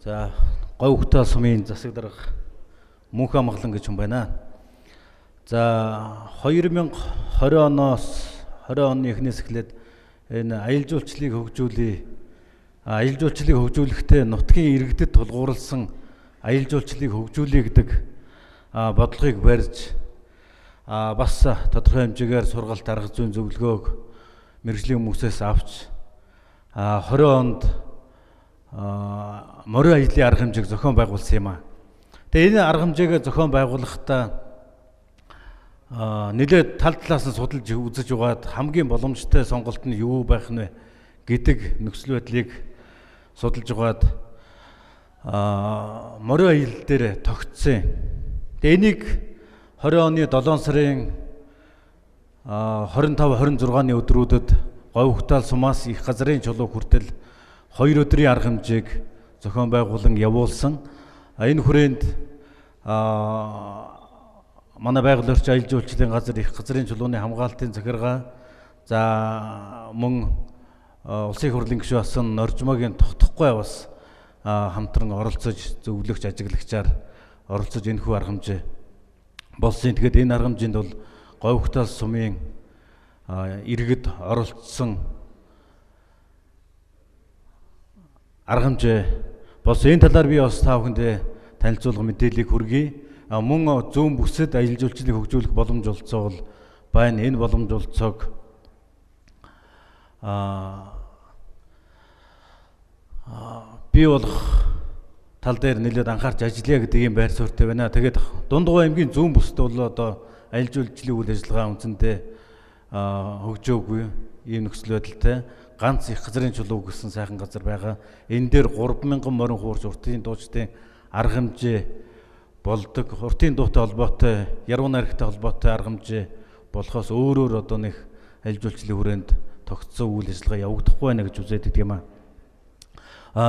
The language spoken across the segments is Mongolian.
За говьхтой сумын засаг дарга мөнх амгалан гэж хүн байна. За 2020 оноос 20 оны эхнээс эхлээд энэ аялал жуулчлалыг хөгжүүлэхдээ нутгийн иргэдэд тулгуурласан аялал жуулчлалыг хөгжүүлэе гэдэг бодлогыг барьж бас тодорхой хэмжээгээр сургалт арга зүйн зөвлөгөөг мэргэжлийн хүмүүсээс авч 20 онд морин аяллаа арга хэмжээг зохион байгуулсан юм аа. Тэгээ энэ арга хэмжээг зохион байгуулахдаа нэлээд тал талаас нь судалж үзэж угаад хамгийн боломжтой сонголт нь юу байх нь вэ гэдэг нөхцөл байдлыг судалж угаад морин аялал дээр тогтсон. Тэгээ энийг 20 оны 7 сарын 25-26-ны өдрүүдэд говьхтой сумаас их газрын чулуу хүртэл 2 өдрийн арга хэмжээг зохион байгуулан явуулсан. Энэ хүрээнд манай байгаль орчин аялал жуулчлалын газар их газрын чулууны хамгаалтын захиргаа мөн улсын их хурлын гишүүн асан Норжмогийн тогтохгүй бас хамтран оролцож зөвлөгч ажиглагчаар оролцож энэхүү арга хэмжээ болсон. Тэгэхээр энэ арга хэмжээнд бол говьхтой сумын иргэд оролцсон арга хэмжээ болсон. Энэ талаар би бас та бүхэндээ танилцуулга мэдээллийг хүргэе. Мөн зүүн бүсэд аялал жуулчлалыг хөгжүүлэх боломж олцоо бол байна. Энэ боломж олцоог бий болох тал дээр нэлээд анхаарч ажиллая гэдэг юм байр суурьтай байна. Тэгээд Дундгой аймгийн зүүн бүсд бол одоо аялал жуулчлалын үйл ажиллагаа үндсэндээ хөгжөөгүй ийм нөхцөл байдалтай. Ганц их газрын чулуу гэсэн сайхан газар байгаа. Энэ дээр 3000 морин хуурж уртын дуучдын арга хэмжээ болдог. Уртын дуутай холбоотой, яруу найрагтай холбоотой арга хэмжээ болохоос өөрөөр одоо нэг аялал жуулчлалын хүрээнд тогтсон үйл ажиллагаа явагдахгүй байна гэж үзээд идэг юм аа.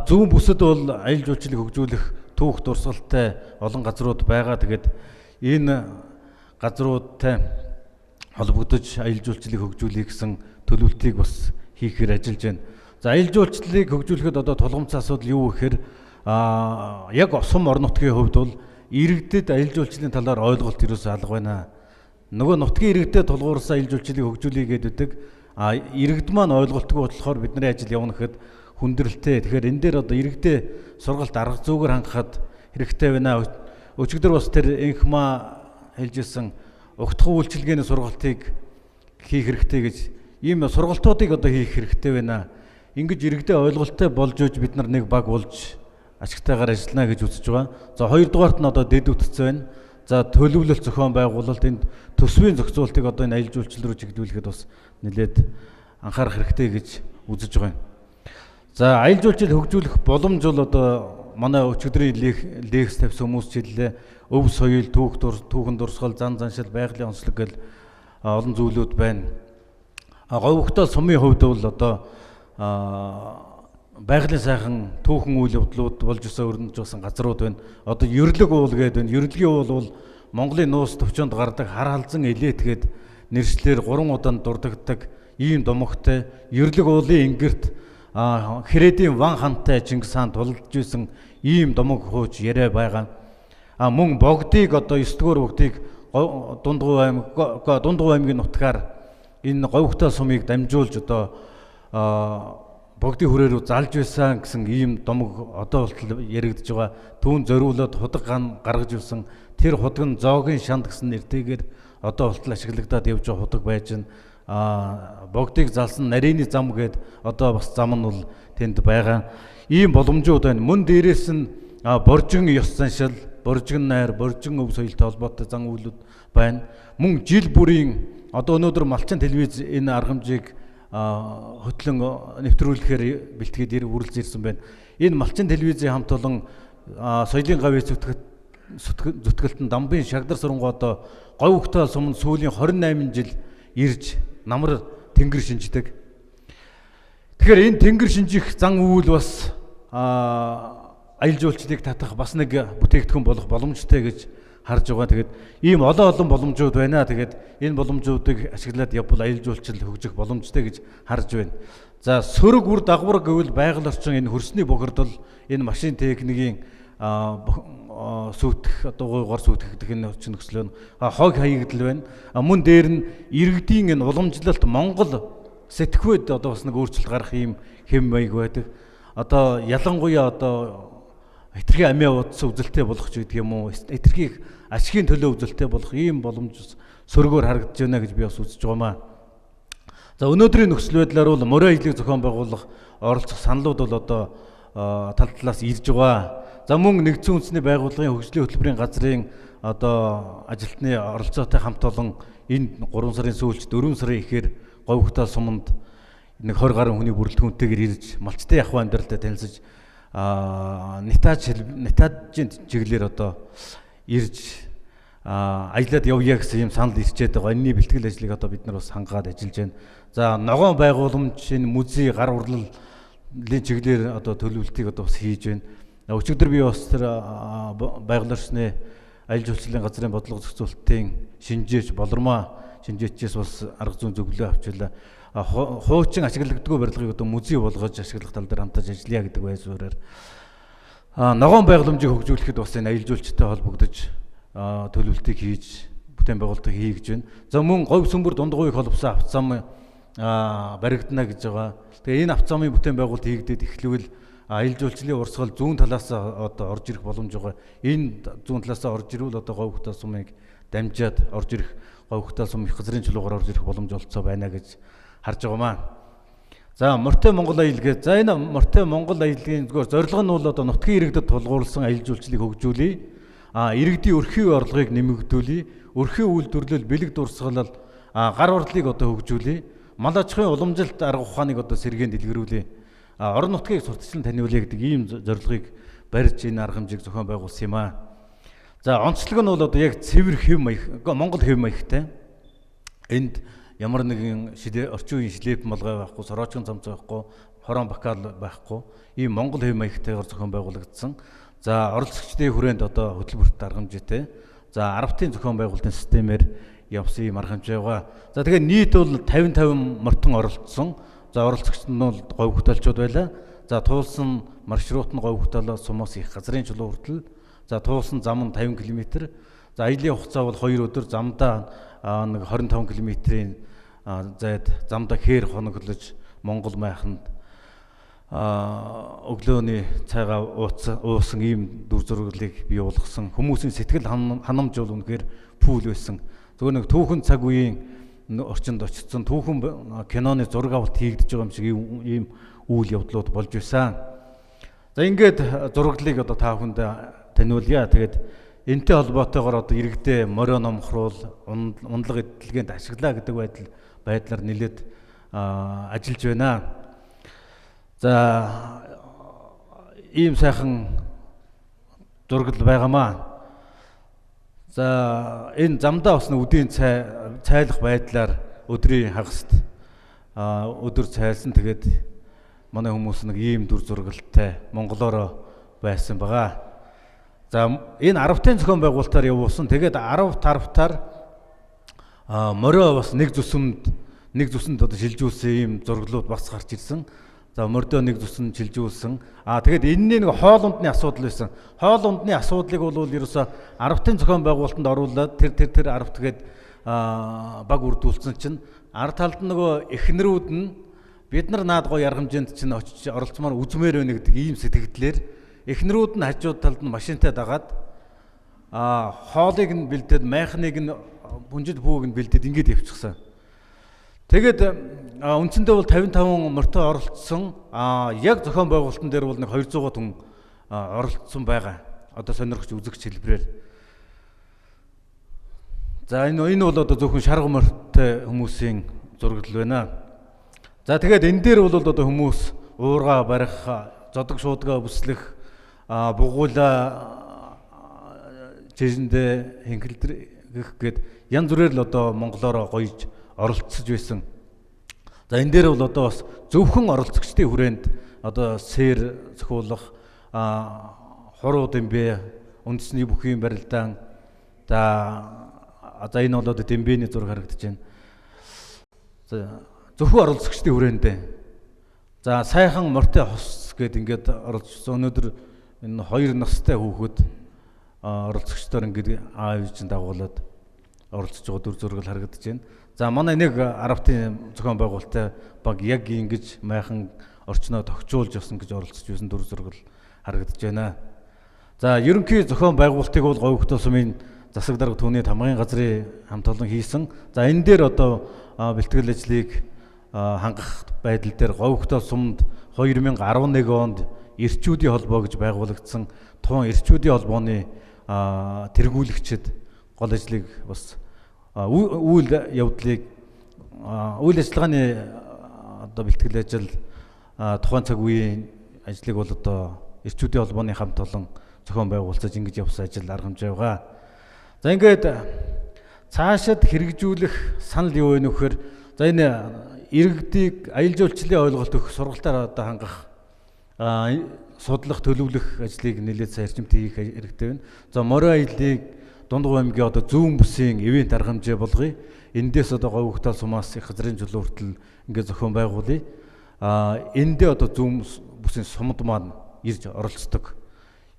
Зүүн бүсэд бол аялал жуулчлалыг хөгжүүлэх түүх дурсгалтай олон газрууд байгаа. Тэгээд энэ газруудтай холбогдож аялал жуулчлалыг хөгжүүлэх гэсэн төлөвлөлтийг бас хийхээр ажиллаж байна. За аялал жуулчлалыг хөгжүүлэхэд одоо тулгымцсан асуудал юу гэхээр яг сум орон нутгийн хувьд бол иргэдэд аялал жуулчлалын талаар ойлголт ерөөсөө алга байна. Нөгөө нутгийн иргэдэд тулгуурсан аялал жуулчлалыг хөгжүүлэе гэдэг иргэд маань ойлголтгүй болохоор бидний ажил явна гэхэд хүндрэлтэй. Тэгэхээр энэ дээр одоо иргэдээ сургалт арга зүйгээр хангахад хэрэгтэй байна. Өчигдөр бас тэр энхмаа хэлжсэн угтах үйлчилгээний сургалтыг хийх хэрэгтэй гэж ийм сургалтуудыг одоо хийх хэрэгтэй байна. Ингэж иргэдээ ойлголттой болж үж бид нар нэг баг болж ашигтайгаар ажиллана гэж үзэж байгаа. За хоёрдугаарт нь одоо дэд үтцсэн байна. За төлөвлөлт зохион байгуулалт энд төсвийн зохицуултыг одоо энэ аялал жуулчлал руу чиглүүлэхэд бас нэлээд анхаарах хэрэгтэй гэж үзэж байгаа юм. За аялал жуулчлал хөгжүүлэх боломж бол одоо манай өчигдрийн лекц тавьсан хүмүүс жиллээ. Өв соёл, түүхэн дурсгал, зан заншил, байгалийн онцлог гэл олон зүйлүүд байна. Говьхтой сумын хувьд бол одоо байгалийн сайхан түүхэн үйл явдлууд болж өрнөж байсан газрууд байна. Одоо Ёрлог уул гэдэг байна. Ёрлогийн уул бол Монголын нуус төвчөнд гардаг хар халзан элетгээд нэршлэр 3 удаанд дурддагдаг ийм домогтой Ёрлог уулын ингэрт Хэрээдийн Ван хантай Чингис хаан тулалдж исэн ийм домог хууч яриа байгаа. Мөн богдыг одоо 9 дугаар богдыг Дундгой аймгийн нутгаар энэ говьхтой сумыг дамжуулж одоо богдын хүрээ рүү залж байсан гэсэн ийм домог одоо болтол яригдж байгаа. Түүн зориулаад худаг гаргаж ирсэн тэр худаг нь зоогийн шанд гэсэн нэртэйгээр одоо болтол ашиглагдаад явж байгаа худаг байж байна. Богдыг залсан нарийн зам гээд одоо бас зам нь бол тэнд байгаа. Ийм боломжууд байна. Мөн дээрээс нь боржин ёс заншил, боржин найр, боржин өв соёлтой холбоотой зан үйлүүд байна. Мөн жил бүрийн одоо өнөөдөр Малчин телевиз энэ арга хэмжээг хөтлөн нэвтрүүлэхээр бэлтгээд үргэлж ирсэн байна. Энэ Малчин телевизийн хамт олон соёлын гавь зүтгэлтэн Дамбын Шагдар сурангаа одоо говьхтой сумд сүүлийн 28 жил ирж намар тэнгэр шинждэг. Тэгэхээр энэ тэнгэр шинжих зан үйл бас аялал жуулчлалыг татах бас нэг бүтээгдэхүүн болох боломжтой гэж харж байгаа. Тэгээд ийм олон боломжууд байна. Тэгээд энэ боломжуудыг ашиглаад явбал аялал жуулчлал хөгжих боломжтой гэж харж байна. За сөрөг үр дагавар гэвэл байгаль орчин энэ хөрсний бохирдол, энэ машин техникийн сүйтгэх, одоо гор сүйтгэх энэ орчин нөхцөл нь хог хаягдл байна. Мөн дээр нь иргэдийн энэ уламжлалт Монгол сэтгвэд одоо бас нэг өөрчлөлт гарах ийм хэм маяг байдаг. Одоо ялангуяа одоо хэтэрхий амиа удсан үзэлтэй болох ч гэдэг юм уу, хэтэрхийг ашигын төлөө үзэлтэй болох ийм боломж сөргөөр харагдаж байна гэж би бас үзэж байгаамаа. За өнөөдрийн нөхцөл байдлаар бол морин ажлыг зохион байгуулах оролцох саналууд бол одоо тал талаас ирж байгаа. За мөн нэгдсэн үндэсний байгууллагын хөгжлийн хөтөлбөрийн газрын одоо ажилтны оролцоотой хамт олон энэ 3 сарын сүүлд 4 сарын ихээр говьхтаа суманд нэг 20 гаруй хүний бүрэлдэхүүнтэйгээр ирж малчтай ахуй амьдралтай танилцаж нэтажийн чиглэлээр одоо ирж ажиллаад явъя гэсэн юм санал ирчээд байгаа. Энэний бэлтгэл ажлыг одоо бид нар бас хангаад ажиллаж байна. За ногоон байгууламжийн музей гар урлалын чиглэлээр одоо төлөвлөлтийг одоо бас хийж байна. Өчигдөр би бас тэр байгаль орчны аялал жуулчлалын газрын бодлого зохицуулалтын шинжээч болормоо шинжээчээс бас арга зүйн зөвлөгөө авчлаа. Хуучин ашиглагддаггүй барилгыг одоо музей болгож ашиглах тал дээр хамтарч ажиллая гэдэг байр суурьаар ногоон байгууламжийг хөгжүүлэхэд бас энэ аялал жуулчтай холбогдож төлөвлөлтийг хийж бүтээн байгуулалтыг хий гэж байна. За мөн говь сүмбэр дундгуйг холбосон автозам баригдана гэж байгаа. Тэгээ энэ автозамын бүтээн байгуулалт хийгдээд эхлэвэл аялал жуулчлалын урсгал зүүн талаас одоо орж ирэх боломж байгаа. Энэ зүүн талаас орж ирвэл одоо говьхтаа сумыг дамжаад орж ирэх говьхтаа сум их газрын чулуугаар орж ирэх боломж олцоо байна гэж харж байгаамаа. За Морьтой Монгол аял гэж. За энэ Морьтой Монгол аяллаа зүгээр зорилго нь бол одоо нутгийн иргэдэд тулгуурласан аялал жуулчлалыг хөгжүүлээ. Иргэдийн өрхийн орлогыг нэмэгдүүлээ. Өрхийн үйлдвэрлэл, бэлэг дурсгалал, гар урлыг одоо хөгжүүлээ. Мал аж ахуйн уламжилт арга ухааныг одоо сэргээн дэлгэрүүлээ. Орон нутгийг сурталчлан таниулъя гэдэг ийм зорилгыг барьж энэ арга хэмжээг зохион байгуулсан юм аа. За онцлог нь бол одоо яг цэвэр хэв маяг, Монгол хэв маягтай. Энд ямар нэгэн орчин үеийн шлейф малгай байхгүй, сороочон цамц байхгүй, хорон бакал байхгүй. Ийм Монгол хэв маягтайгаар зохион байгуулагдсан. За оролцогчдын хүрээнд одоо хөтөлбөрт арга хэмжээтэй. За арвтын зохион байгуулалтын системээр явсан ийм арга хэмжээ байгаа. За тэгээд нийт бол 50 мортон оролцсон. За оролцогчд нь бол говь хөтөлчүүд байлаа. За туулсан маршрут нь говь хөтөлөө сумаас их газрын чулуу хүртэл. За туулсан зам нь 50 км. За аяллийн хугацаа бол 2 өдөр, замдаа нэг 25 км-ийн зайд замдаа хээр хоноглож Монгол майханд өглөөний цайгаа уусан ийм дүр зураглалыг бий болгосон. Хүмүүсийн сэтгэл ханамж бол үнэхээр пүүл байсан. Зөвхөн нэг түүхэн цаг үеийн орчинд очсон түүхэн киноны зураг авалт хийгдэж байгаа юм шиг ийм үйл явдлууд болж байсан. За ингээд зураглалыг одоо та бүхэнд таниулъя. Тэгээд энэтэй холбоотойгоор одоо иргэдээ морио номхруул, ундлага эдлэгэнд ашиглаа гэдэг байдлаар нэлээд ажиллаж байна. За ийм сайхан зураглал байгаамаа. За энэ замдаа бас үдийн цайлах байдлаар өдрийн хагаст өдөр цайлсан. Тэгээд манай хүмүүс нэг ийм дүр зургалтай монголоор байсан байгаа. За энэ 10-ын зохион байгуулалтаар явуулсан. Тэгээд 10 тарвтаар морио бас нэг зүсэнд одоо шилжүүлсэн ийм зурглууд бас гарч ирсэн. За мордо нэг зүсэнд шилжүүлсэн. Тэгээд энэний нэг хоол ундны асуудал байсан. Хоол ундны асуудлыг бол ерөөсө 10-ын зохион байгуулалтанд оруулаад тэр 10 тэгээд баг үрдүүлсэн чинь ард талд нөгөө эхнэрүүд нь бид нар наад гоо ярга хэмжээнд чинь очиж оролцмоор үзмээр байна гэдэг ийм сэтгэлдлэр эхнэрүүд нь хажууд талд нь машинтай дагаад хоолыг нь бэлдээд майхныг нь бүнжид бүүг нь бэлдээд ингэж явчихсан. Тэгээд үндсэндээ бол 55 морьтой оролцсон. Яг зохион байгуулалтан дээр бол нэг 200 хүн оролцсон байгаа. Одоо сонирхож үзэгч хэлбэрээр. За энэ бол одоо зөвхөн шарга морьтой хүмүүсийн зураглал байна. За тэгээд энэ дээр бол одоо хүмүүс уурга барих, зодог шуудгаа бүслэх, бугуула жирэндээ хинхэлдэх гээд янз бүрээр л одоо монголоор гоёж оролцож байсан. За энэ дээр бол одоо бас зөвхөн оролцогчдын хүрээнд одоо сэр зохиулах, хуруу дэмбэ, үндэсний бүхий барилдаан, За энэ бол Дембэний зураг харагдаж байна. За зөвхөн оролцогчдын хүрээндээ. За сайхан мортой хос гэд ингээд оролцсон. Өнөөдөр энэ 2 настай хүүхэд оролцогчдоор ингээд аав ээжийн дагуулад оролцож байгаа дүр зураг харагдаж байна. За манай нэг Аравтын зохион байгуулалттай баг яг ингэж майхан орчноо тогтжуулж явсан гэж оролцож байсан дүр зураг харагдаж байна. За ерөнхий зохион байгуулалтыг бол Говь Хөтөл сумын засаг дарга түүний тамгын газрын хамт олон хийсэн. За энэ дээр одоо бэлтгэл ажлыг хангах байдал дээр Говь Хөтөл сумд 2011 онд эрчүүдийн холбоо гэж байгуулагдсан. Тухайн эрчүүдийн холбооны тэргүүлэгчид гол ажлыг бас үйл явдлыг үйл ажиллагааны одоо бэлтгэл ажил тухайн цаг үеийн ажлыг бол одоо эрчүүдийн холбооны хамт олон зохион байгуулалтад ингэж явсан ажил арга хэмжээ байгаа. За ингээд цаашид хэрэгжүүлэх санал юу вэ нөхөр? За энэ иргэдийг аялал жуулчлалын ойлголт өгөх сургалтаар одоо хангах судлах төлөвлөх ажлыг нэлээд сайн эрчимтэй хийх хэрэгтэй байна. За морин аяллыг Дундгой аймгийн одоо зүүн бүсийн ивент арга хэмжээ болгоё. Эндээс одоо Говь Хөтөл сумаас их газрын чөлөө хүртэл ингээд зохион байгуулъя. Эндээ одоо зүүн бүсийн сумд маань ирж оролцдог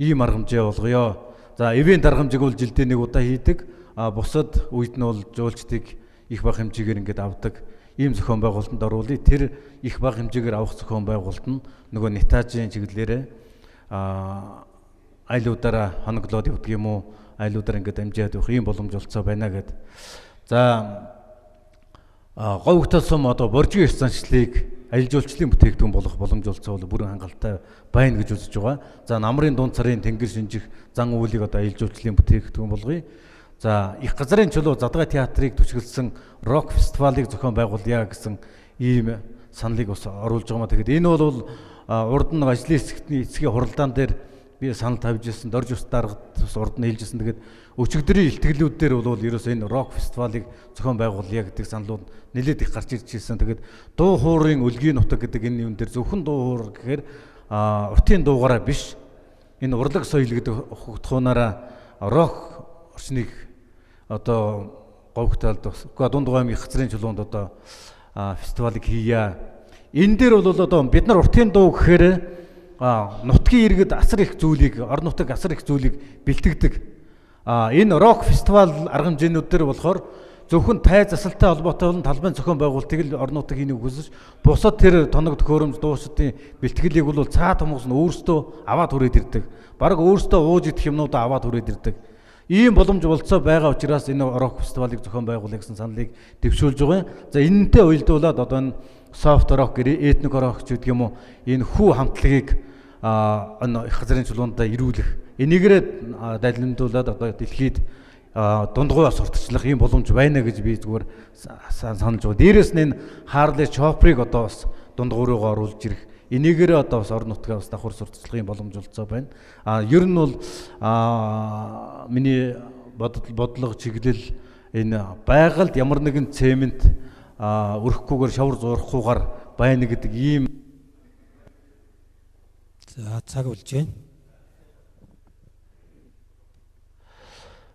ийм арга хэмжээ болгоё. За ивент арга хэмжээг бол жилдээ нэг удаа хийдэг. Бусад үед нь бол жуулчдыг их бага хэмжээгээр ингээд авдаг. Ийм зохион байгуулалтанд оруулъя. Тэр их бага хэмжээгээр авах зохион байгуулалт нь нөгөө Нитажийн чиглэлээрээ айлуудаараа хоноглоод явдаг юм уу? Айлуудаар ингээд амжаад явах ийм боломж олцоо байна гэд. За Говь Хөтөл сум одоо боржийн ёс заншлыг аялал жуулчлалын бүтээгдэхүүн болох боломж олцоо бол бүрэн хангалттай байна гэж үзэж байгаа. За намрын дунд сарын тэнгэр шинжих зан үйлийг одоо аялал жуулчлалын бүтээгдэхүүн болгоё. За их газрын чөлөө Задгай театрыг түшиглсэн рок фестивалыг зохион байгуулъя гэсэн ийм саналыг бас оруулж байгаа маа. Тэгэхээр энэ бол урд нь ажлын эцгийн хуралдаан дээр би санал тавьж ирсэн, дорж ус даргад урд нь хэлжсэн. Тэгээд өчигдрийн илтгэлүүд дээр бол ерөөсөө энэ рок фестивалыг зохион байгуулъя гэдэг саналууд нэлээд их гарч ирж ирсэн. Тэгээд дуу хуурын өлгийн нутаг гэдэг энэ юм дээр зөвхөн дуу хуур гэхээр уртын дуугаараа биш, энэ урлаг соёл гэдэг ухагтхуунаараа рок орчныг одоо Говь Хөтөлд Дундгой аймгийн газрын чулуунд одоо фестивалыг хийя. Энэ дээр бол одоо бид нар уртын дуу гэхээр нутгийн иргэд асар их зүйлийг, орон нутаг асар их зүйлийг бэлтгэдэг. Энэ рок фестивал арга хэмжээнүүд дээр болохоор зөвхөн тай засалтай холбоотой болон талбайн зохион байгуулалтыг л орон нутаг хийнийг хүсэж, бусад тэр тоног төхөөрөмж дуусчдын бэлтгэлийг бол цаад хүмүүс нь өөрсдөө аваад хүрээд ирдэг. Бараг өөрсдөө ууж идэх юмнуудаа аваад хүрээд ирдэг. Ийм боломж болцоо байгаа учраас энэ рок фестивалыг зохион байгуулах гэсэн саналыг дэвшүүлж байгаа. За энэнтэй уялдуулаад одоо энэ софт рок, этник рок ч гэдэг юм уу, энэ хүү хамтлагийг энэ их газрын чулуундаа ирүүлэх, энийгээрээ далимдуулаад одоо дэлхийд дундгуйас сурталчлах ийм боломж байна гэж би зүгээр саналж байгаа. Дээрээс нь энэ Harley Chopper-ыг одоо бас дундгуй руугаа оруулж ирэх, энийгээрээ одоо бас орон нутгаа бас давхар сурталчлахын боломж олцоо байна. Ер нь бол миний бодлого чиглэл энэ байгальд ямар нэгэн цемент өрөхгүйгээр шавар зурахгүйгээр байна гэдэг ийм. За цаг болж байна.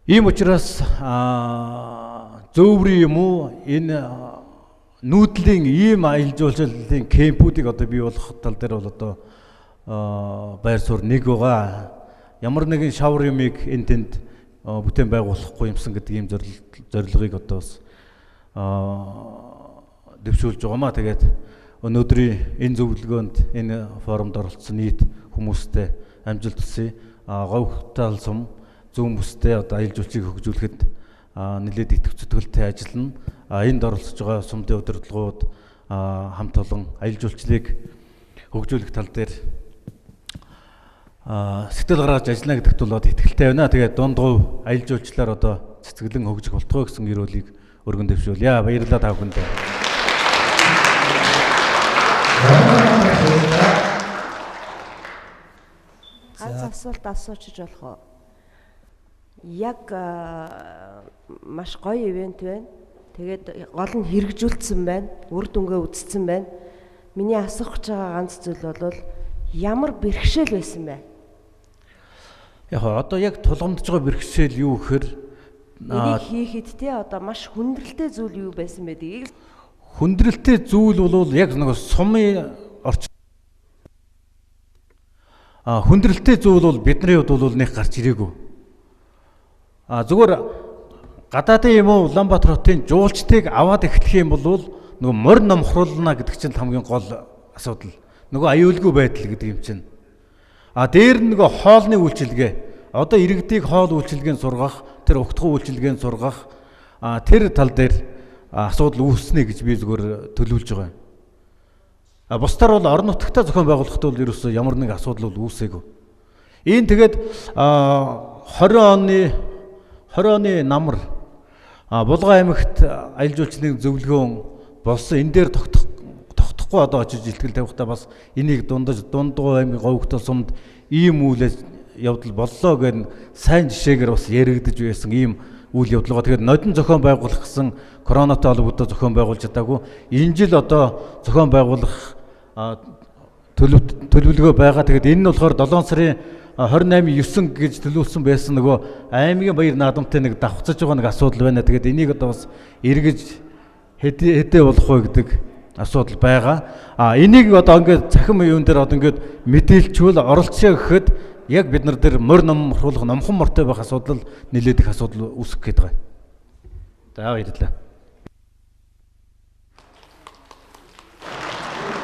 Ийм учраас зөвөрийн юм уу энэ нүүдлийн ийм аялал жуулчлалын кемпүүдийг одоо бий болгох тал дээр бол одоо байр суурь нэг байгаа. Ямар нэгэн шавар юмыг энэ тэнд бүтээн байгуулахгүй юмсан гэдэг ийм зорилгыг одоо бас дэвшүүлж байгаамаа. Тэгээд өнөөдрийн энэ зөвлөгөөнд энэ форумд оролцсон нийт хүмүүстэй амжилт хүсье. Говь Хөтөл сум зүүн бүстэй одоо аялал жуулчлалыг хөгжүүлэхэд нэлээд идэвх зүтгэлтэй ажиллана. Энд оролцож байгаа сумдын удирдлагууд хамт олон аялал жуулчлалыг хөгжүүлэх тал дээр сэтгэл гаргаж ажиллана гэдэгт бол итгэлтэй байна. Тэгээд дундгуй аялал жуулчлалаар одоо цэцгэлэн хөгжих болтгоо гэсэн ерөөлийг өргөн дэвшүүлье. Баярлалаа та бүхэндээ. Ганц асуулт асуучиж болох уу? Яг маш гоё ивент байна. Тэгээд гол нь хэрэгжүүлсэн байна. Үр дүнгээ үзсэн байна. Миний асуух гэж байгаа ганц зүйл бол ямар бэрхшээл байсан бэ? Яг одоо яг тулгамдж байгаа бэрхшээл юу гэхээр Энийг хийхэд те одоо маш хүндрэлтэй зүйл юу байсан байдгийг Хүндрэлтэй зүйл бол яг нэг сумын орчин. Хүндрэлтэй зүйл бол бидний хувьд бол нэг гарч ирээгүй. Зүгээр гадаадын юм уу Улаанбаатар хотын жуулчдыг аваад эхлэх юм бол нөгөө морь номхруулна гэдэг чинь хамгийн гол асуудал. Нөгөө аюулгүй байдал гэдэг юм чинь. Дээр нөгөө хоолны үйлчилгээ. Одоо иргэдийг хоол үйлчилгээнд сургах, тэр угтгах үйлчилгээнд сургах тэр тал дээр асуудал үүснэ гэж би зүгээр төлөвлөж байгаа юм. Бусдаар бол орон нутгатаа зохион байгуулахдаа бол ерөөсөө ямар нэг асуудал бол үүсээгүй. Энэ тэгээд 20 оны намар Булган аймагт аялал жуулчлалын зөвлөгөөн болсон энэ дээр тогтохгүй одоо очиж илтгэл тавихтаа бас энийг дундгой аймгийн говьгтол сумд ийм үйл явдал боллоо гэж сайн жишээгээр бас яригдж байсан ийм үйл явдал байгаа. Тэгэхээр нодон зохион байгуулах гэсэн коронавитой холбоотой зохион байгуулж чадаагүй. Энэ жил одоо зохион байгуулах төлөвлөгөө байгаа. Тэгэхээр энэ нь болохоор 7 сарын 28-9 гэж төлөвлөсөн байсан нөгөө аймгийн баяр наадамтай нэг давхцаж байгаа нэг асуудал байна. Тэгээд энийг одоо бас эргэж хэдээ болох вэ гэдэг асуудал байгаа. Энийг одоо ингээд цахим юун дээр одоо ингээд мэдээлчвэл оролцъё гэхэд яг бид нар дээр морь номхруулах номхон мортой байх асуудал нэлээд их асуудал үүсэх гээд байгаа. За баярлалаа.